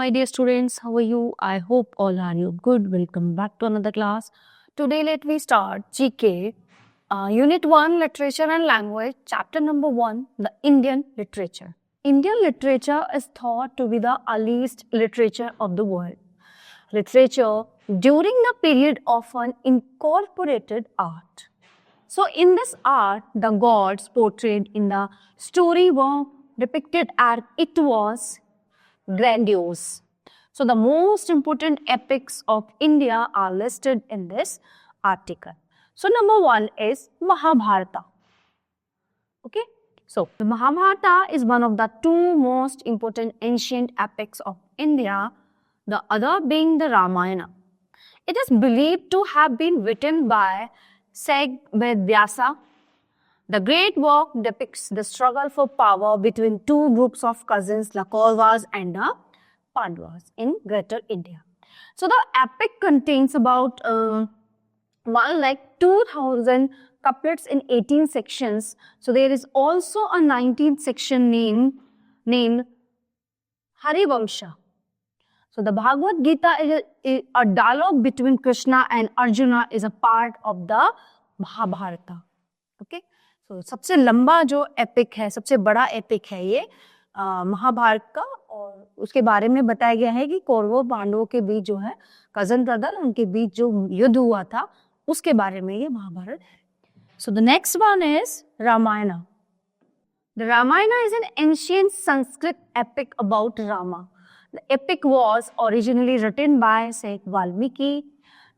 my dear students. How are you? I hope all are you good. Welcome back to another class. Today, let me start GK, Unit 1, Literature and Language, Chapter number 1, the Indian Literature. Indian literature is thought to be the earliest literature of the world. Literature during the period often incorporated art. So, in this art, the gods portrayed in the story were depicted as it was grandiose. So, the most important epics of India are listed in this article. So, number 1 is Mahabharata. Okay. So, the Mahabharata is one of the two most important ancient epics of India, the other being the Ramayana. It is believed to have been written by Vyasa. The great work depicts the struggle for power between two groups of cousins, the Kauravas and the Pandavas in Greater India. So the epic contains about 2,000 couplets in 18 sections. So there is also a 19th section named Harivamsha. So the Bhagavad Gita is a dialogue between Krishna and Arjuna is a part of the Mahabharata. Okay. So सबसे लंबा जो epic है, सबसे बड़ा epic है ये महाभारत का, और उसके बारे में बताया गया है कि कौरवों पांडवों के बीच जो है कजन ब्रदर, उनके बीच जो युद्ध हुआ था उसके बारे में ये महाभारत है. So the next one is Ramayana. The Ramayana is an ancient Sanskrit epic about Rama. The epic was originally written by Saint Valmiki.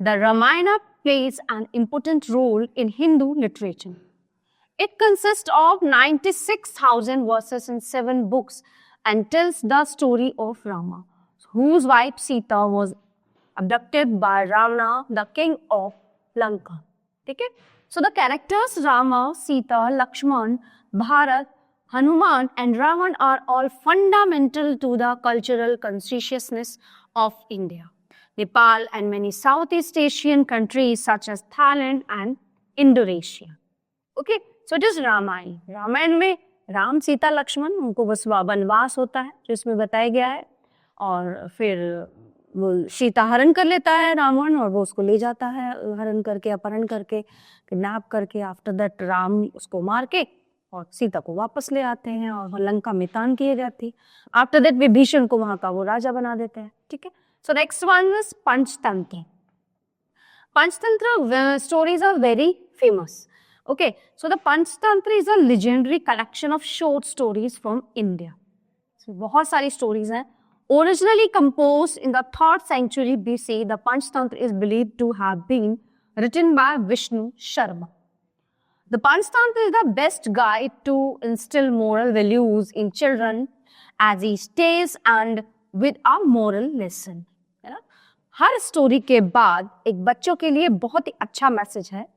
The Ramayana plays an important role in Hindu literature. It consists of 96,000 verses in 7 books and tells the story of Rama, whose wife Sita was abducted by Ravana, the king of Lanka. Okay? So the characters Rama, Sita, Lakshman, Bharat, Hanuman and Ravan are all fundamental to the cultural consciousness of India, Nepal and many Southeast Asian countries such as Thailand and Indonesia. Okay, so it is Ramayana. Ramayana में राम, सीता, लक्ष्मण, उनको बस वनवास होता है जो इसमें बताया गया है, और फिर वो सीता हरण कर लेता है रावण और वो उसको ले जाता है हरण करके, अपहरण करके, किडनैप करके. आफ्टर दैट राम उसको मार के और सीता को वापस ले आते हैं और लंका में तान किए जाती. आफ्टर दैट विभीषण को वहां का वो राजा बना देते हैं. ठीक है. So next one is Panchatantra. Panchatantra stories are very famous. Okay, so the Panchtantra is a legendary collection of short stories from India. So बहुत सारी stories हैं. Originally composed in the 3rd century BC, the Panchtantra is believed to have been written by Vishnu Sharma. The Panchtantra is the best guide to instill moral values in children as he stays and with a moral lesson. है ना? हर story के बाद एक बच्चों के लिए बहुत ही अच्छा मैसेज है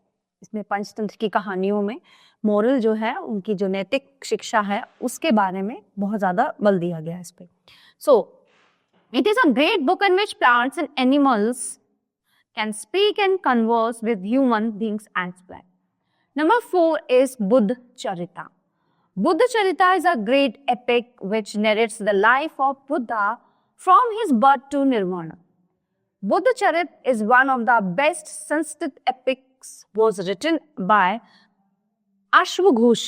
इसमें. पंचतंत्र की कहानियों में मोरल जो है, उनकी जो नैतिक शिक्षा है उसके बारे में बहुत ज्यादा बल दिया गया है इस पे. So it is a great book in which plants and animals can speak and converse with human beings as well. Number 4 is Buddha Charita. Buddha Charita is a great epic which narrates the life of Buddha from his birth to Nirvana. Buddha Charita is one of the best Sanskrit epics, was written by Ashwaghosh.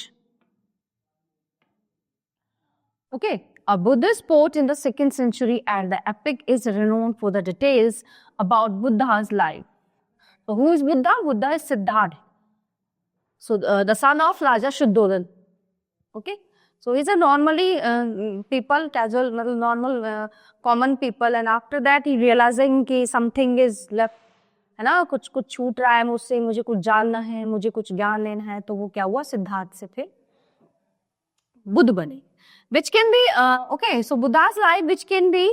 Okay, a Buddhist poet in the 2nd century, and the epic is renowned for the details about Buddha's life. So who is Buddha? Buddha is Siddhartha. So the son of Raja Shuddhodhan. Okay, so he's a normally people, casual, normal, common people, and after that he realizing कि something is left, है ना, कुछ छूट रहा है मुझसे, मुझे कुछ जानना है, मुझे कुछ ज्ञान लेना है, तो वो क्या हुआ, सिद्धार्थ से फिर बुद्ध बने. Which can be okay, so Buddha's life which can be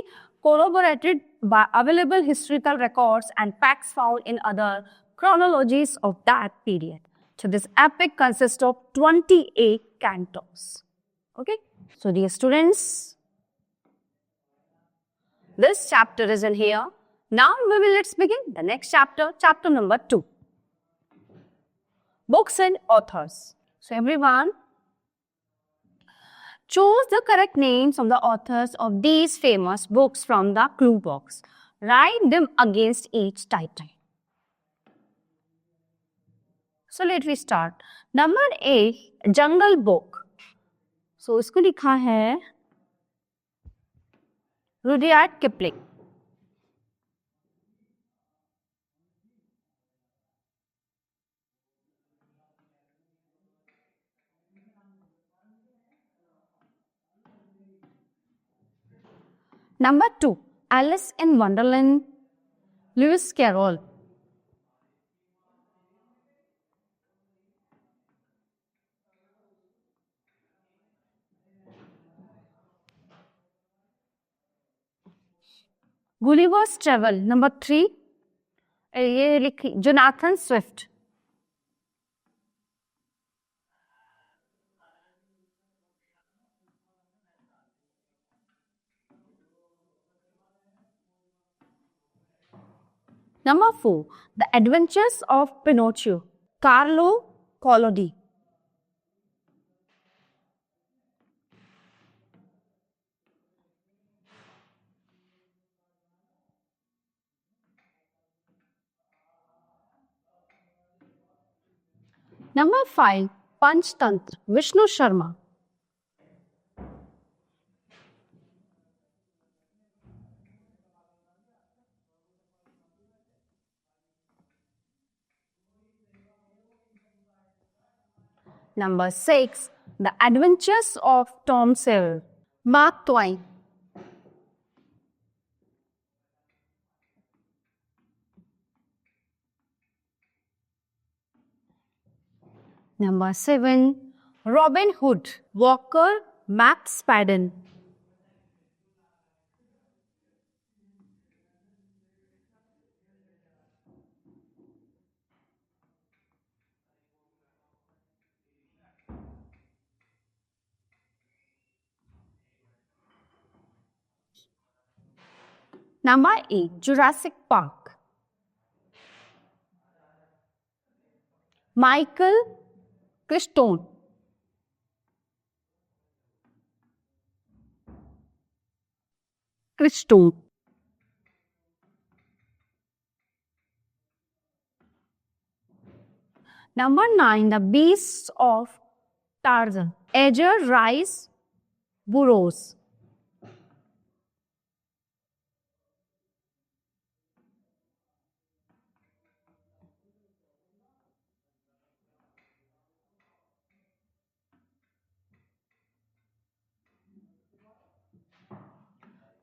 corroborated by available historical records and facts found in other chronologies of that period. So this epic consists of 28 cantos. Okay, so dear students, this chapter is in here. Now let's begin the next chapter, chapter number 2. Books and authors. So everyone, Choose the correct names of the authors of these famous books from the clue box. Write them against each title. So let me start. Number A, Jungle Book. So इसको लिखा है Rudyard Kipling. Number 2, Alice in Wonderland, Lewis Carroll. Gulliver's Travel. Number 3, ये लिखी Jonathan Swift. Number 4, The Adventures of Pinocchio, Carlo Collodi. Number 5, Panchtantra, Vishnu Sharma. Number 6, The Adventures of Tom Sawyer, Mark Twain. Number 7, Robin Hood, Walker McSpadden. Number 8, Jurassic Park, Michael Crichton. Number 9, The Beasts of Tarzan, Edgar Rice Burroughs.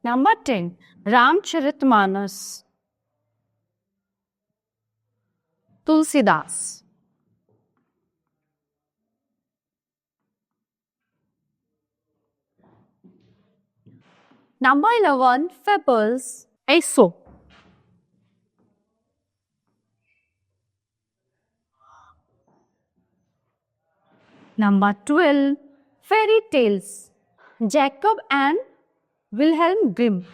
Number 10, Ramcharitmanas, Tulsidas. Number 11, Fables, Aesop. Number 12, Fairy Tales, Jacob and Wilhelm Grimm.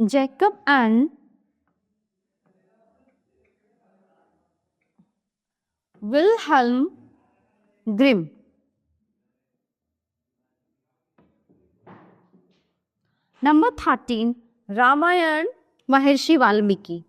Jacob and Wilhelm Grimm. Number 13, Ramayana, Maharshi Valmiki.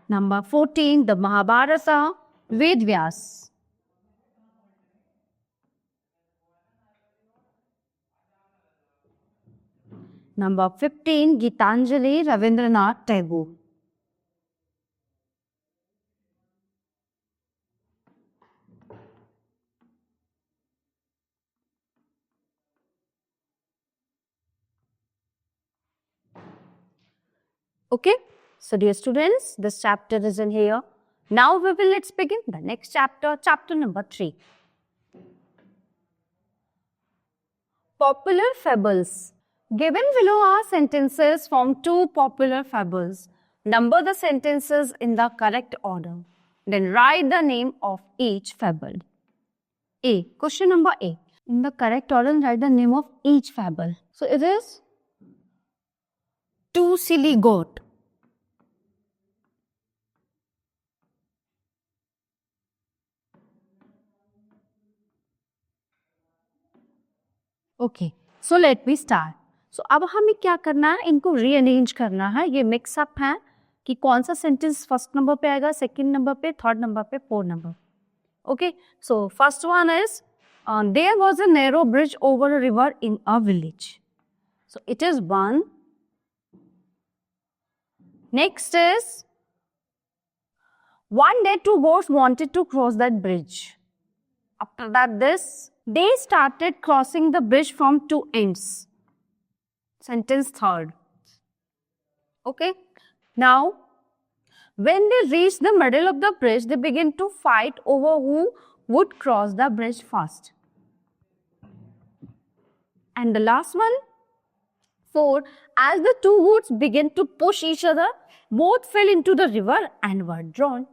Number 14, the Mahabharata, Ved Vyas. Number 15, Gitanjali, Rabindranath Tagore. Okay, so dear students, this chapter is in here. Now let's begin the next chapter, chapter number 3. Popular fables. Given below are sentences from 2 popular fables. Number the sentences in the correct order. Then write the name of each fable. A. Question number A. In the correct order, write the name of each fable. So it is Two Silly Goat. Okay, so let me start. So अब हमें क्या करना है, इनको rearrange करना है. ये mix up है कि कौन सा सेंटेंस फर्स्ट नंबर पे आएगा, सेकंड नंबर पे, थर्ड नंबर पे, fourth number. Okay, so first one is there was a narrow bridge over a river in a village. So it is one. Next is one day two goats wanted to cross that bridge. After that, they started crossing the bridge from two ends. Sentence third. Okay. Now, when they reached the middle of the bridge, they began to fight over who would cross the bridge first. And the last one, 4. As the two goats began to push each other, both fell into the river and were drowned.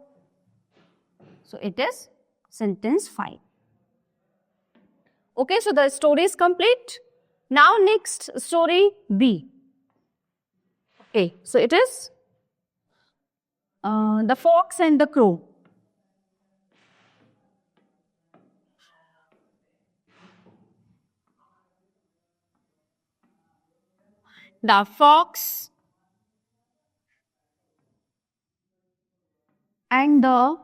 So it is sentence 5. Okay, so the story is complete. Now next story B. Okay, so it is the fox and the crow. The fox and the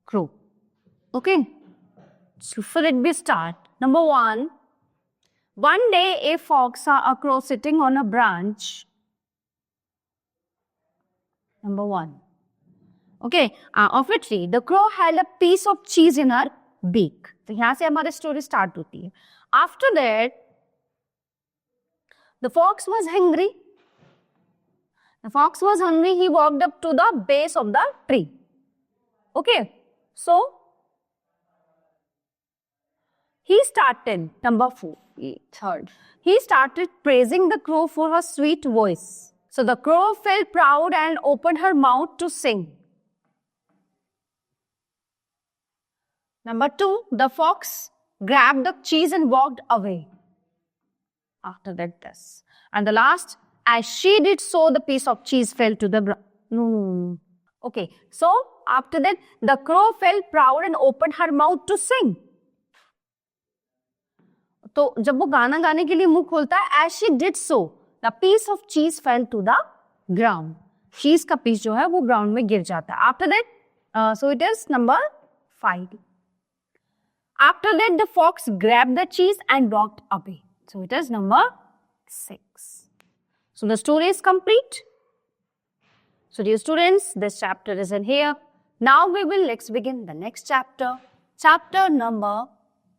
crow. Okay, so let me start. Number 1. One day a fox saw a crow sitting on a branch. Number 1. Okay, of a tree. The crow had a piece of cheese in her beak. तो यहाँ से हमारी story start होती है. After that, the fox was hungry. The fox was hungry. He walked up to the base of the tree. Okay, so he started, number 4, third. He started praising the crow for her sweet voice. So the crow felt proud and opened her mouth to sing. Number 2, the fox grabbed the cheese and walked away. After that, this. And the last, as she did so, the piece of cheese fell to the ground. No. Okay, so after that, the crow felt proud and opened her mouth to sing. तो जब वो गाना गाने के लिए मुंह खोलता है, as she did so, the piece of cheese fell to the ground. Cheese का piece जो है वो ground में गिर जाता है. After that, so it is number 5. After that, the fox grabbed the cheese and walked away. So it is number 6. So the story is complete. So dear students, this chapter is in here. Now we will let's begin the next chapter. Chapter number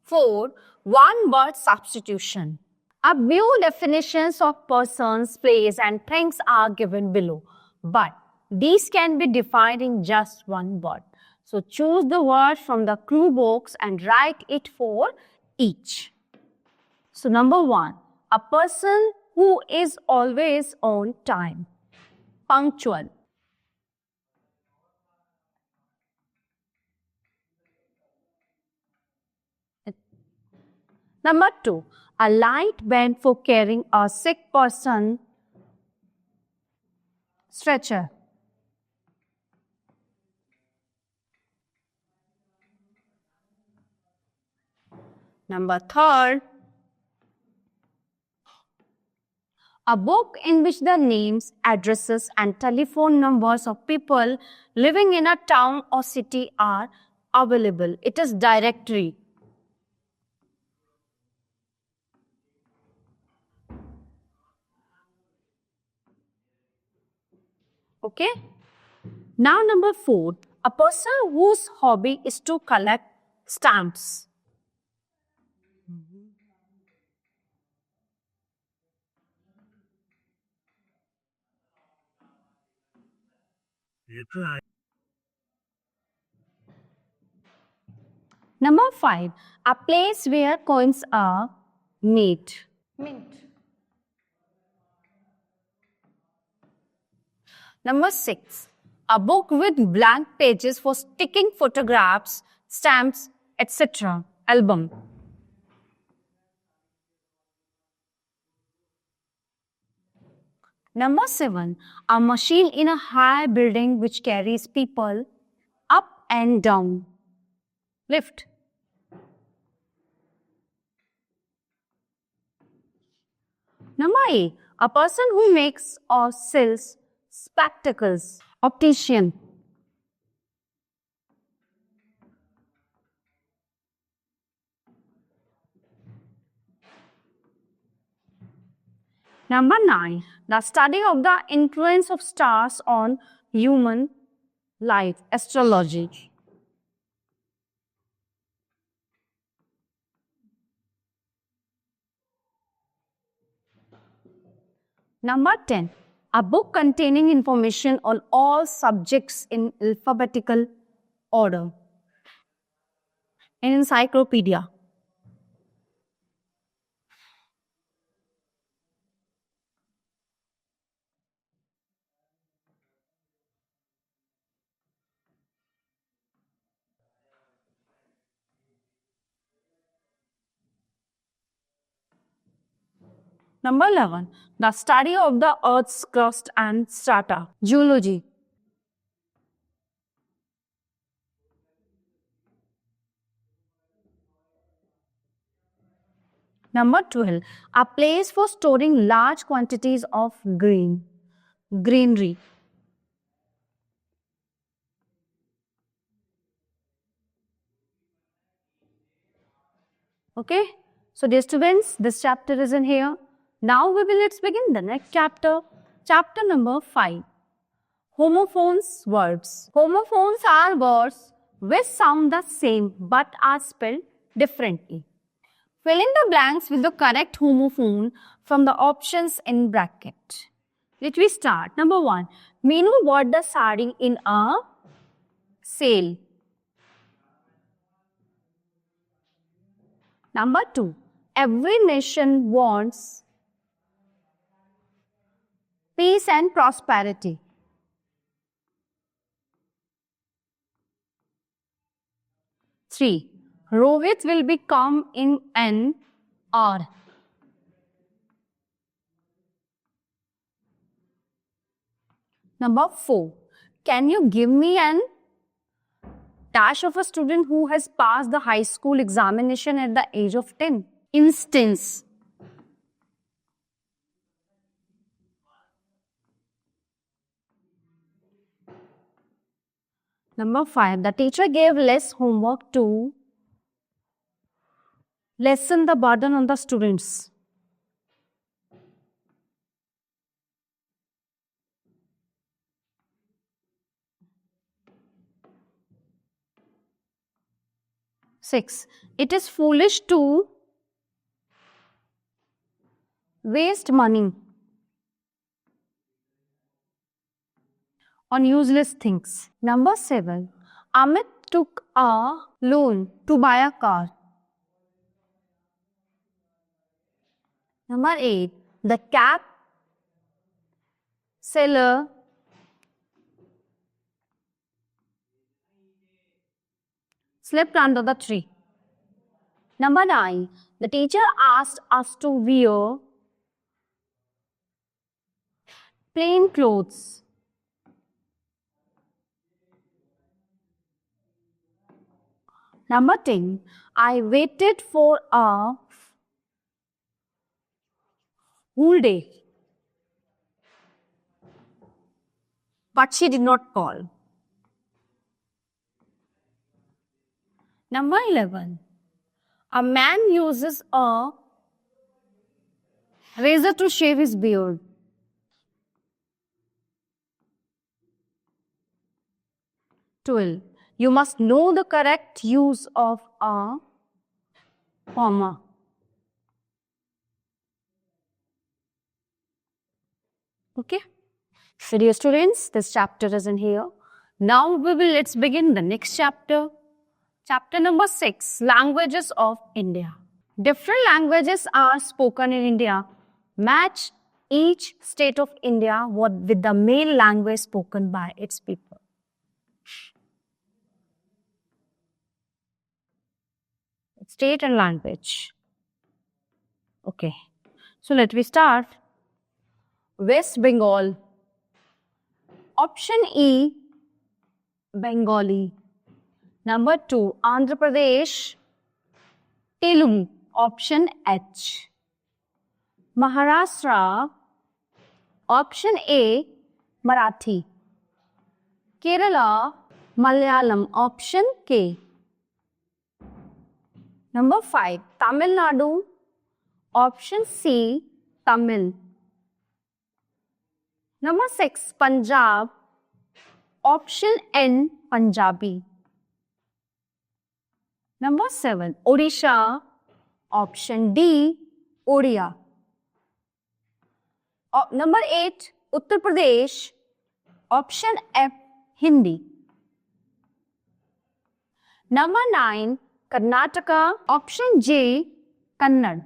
4, one word substitution. A few definitions of persons, place and things are given below, but these can be defined in just one word. So choose the word from the clue box and write it for each. So number 1, a person who is always on time, punctual. Number 2, a light bent for carrying a sick person, stretcher. Number 3, a book in which the names, addresses and telephone numbers of people living in a town or city are available. It is directory. Okay. Now number 4, a person whose hobby is to collect stamps. Number 5, a place where coins are made. Mint. Number 6, a book with blank pages for sticking photographs, stamps, etc. album. Number 7, a machine in a high building which carries people up and down. Lift. Number 8, a person who makes or sells spectacles. Optician. Number 9, the study of the influence of stars on human life. Astrology. Number 10, a book containing information on all subjects in alphabetical order. An encyclopedia. Number 11, the study of the Earth's crust and strata. Geology. Number 12, a place for storing large quantities of grain. Granary. Okay, so dear students, this chapter is in here. Now let's begin the next chapter. Chapter number 5. Homophones words. Homophones are words which sound the same but are spelled differently. Fill in the blanks with the correct homophone from the options in bracket. Let we start. Number 1. Meenu bought the sari in a sale. Number 2. Every nation wants peace and prosperity. Three. Rohit will become in an hour. Number 4. Can you give me an dash of a student who has passed the high school examination at the age of 10? Instance. Number 5. The teacher gave less homework to lessen the burden on the students. Six. It is foolish to waste money on useless things. Number 7. Amit took a loan to buy a car. Number 8. The cap seller slept under the tree. Number 9. The teacher asked us to wear plain clothes. Number 10. I waited for a whole day, but she did not call. Number 11. A man uses a razor to shave his beard. 12. You must know the correct use of a comma. Okay. So dear students, this chapter is in here. Now let's begin the next chapter. Chapter number 6, Languages of India. Different languages are spoken in India. Match each state of India with the main language spoken by its people. state and language. Okay, so let me start. West Bengal. Option E, Bengali. Number 2, Andhra Pradesh, Telugu. Option H. Maharashtra. Option A, Marathi. Kerala, Malayalam. Option K. Number 5, Tamil Nadu. Option C, Tamil. Number 6, Punjab. Option N, Punjabi. Number 7, Odisha. Option D, Odia. Number 8, Uttar Pradesh. Option F, Hindi. Number 9, Karnataka. Option J, Kannada.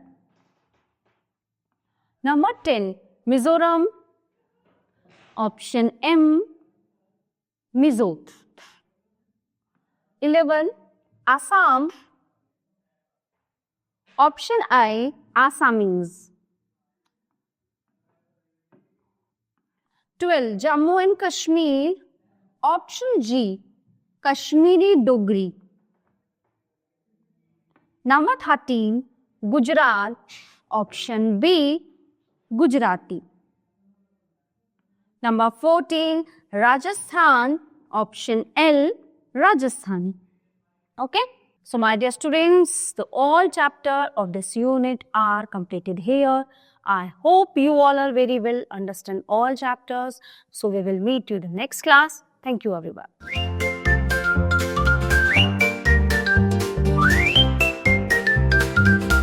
Number 10, Mizoram. Option M, Mizo. 11, Assam. Option I, Assamese. 12, Jammu and Kashmir. Option G, Kashmiri Dogri. Number 13, Gujarat. Option B, Gujarati. Number 14, Rajasthan. Option L, Rajasthani. Okay. So my dear students, the all chapter of this unit are completed here. I hope you all are very well understand all chapters. So we will meet you in the next class. Thank you everyone.